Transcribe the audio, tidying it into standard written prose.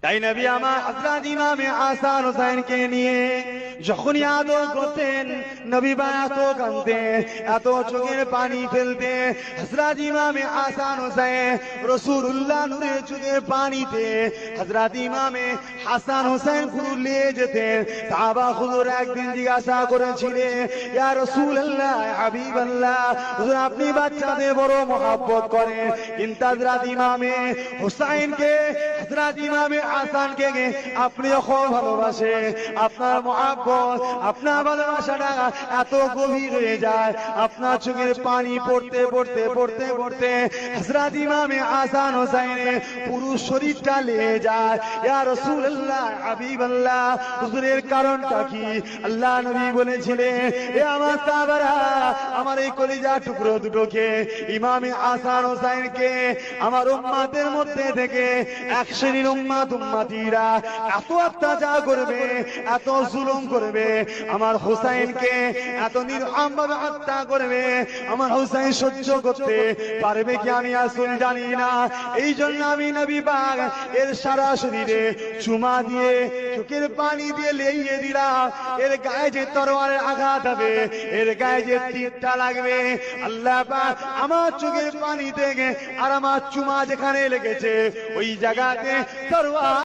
তাই নবী আমার হযরত ইমামে হাসান হোসেনকে নিয়ে যখনই আদর করতেন, নবী বা এত কাঁদতেন, এত চোখের পানি ফেলতে, হযরত ইমামে হাসান হোসেন রাসূলুল্লাহ নূরের চোখের পানিতে হযরত ইমামে হাসান হোসেন ঘুরে যেতেন। সাহাবা হুজুর একদিন জিজ্ঞাসা করেছিলেন, ইয়া রাসূলুল্লাহ, হাবিবাল্লাহ, হুজুর আপনি বাচ্চাদের বড় মহব্বত করেন, কিন্তু হযরত ইমামে হুসাইনকে, হযরত ইমামে হাসানকে আপনি যখন ভালোবাসে, আপনার মহব্বত, আপনার ভালোবাসাটা এত গভীর হয়ে যায়, আপনার চোখের পানি পড়তে পড়তে পড়তে পড়তে হযরত ইমামে হাসান হোসেনের পুরো শরীরটা লেগে যায়। ইয়া রাসূলুল্লাহ, হাবিবাল্লাহ, হুজুরের কারণটা কি? আল্লাহ নবী বলেছিলেন, এ আমার সাহাবারা, আমার এই কলিজা টুকরো দুটোকে, ইমামে হাসান হোসেনকে আমার উম্মতের মধ্যে থেকে এক শ্রেণীর উম্মতিরা এত অত্যাচার করবে, এত জুলুম করবে, আমার হুসাইনকে এত নির্মমভাবে হত্যা করবে, আমার হুসাইন সহ্য করতে পারবে কি আমি আসল জানি না। এই জন্য আমি নবী পাক এর সারা শরীরে চুমা দিয়ে চোখের পানি দিয়ে লেইয়ে দিলাম, এর গায়ে যে তরোয়ারের আঘাত হবে, এর গায়ে যে তীরটা লাগবে, আল্লাহ পাক আমার চোখের পানি থেকে আর আমার চুমা যেখানে লেগেছে ওই জায়গাতে তরোয়ার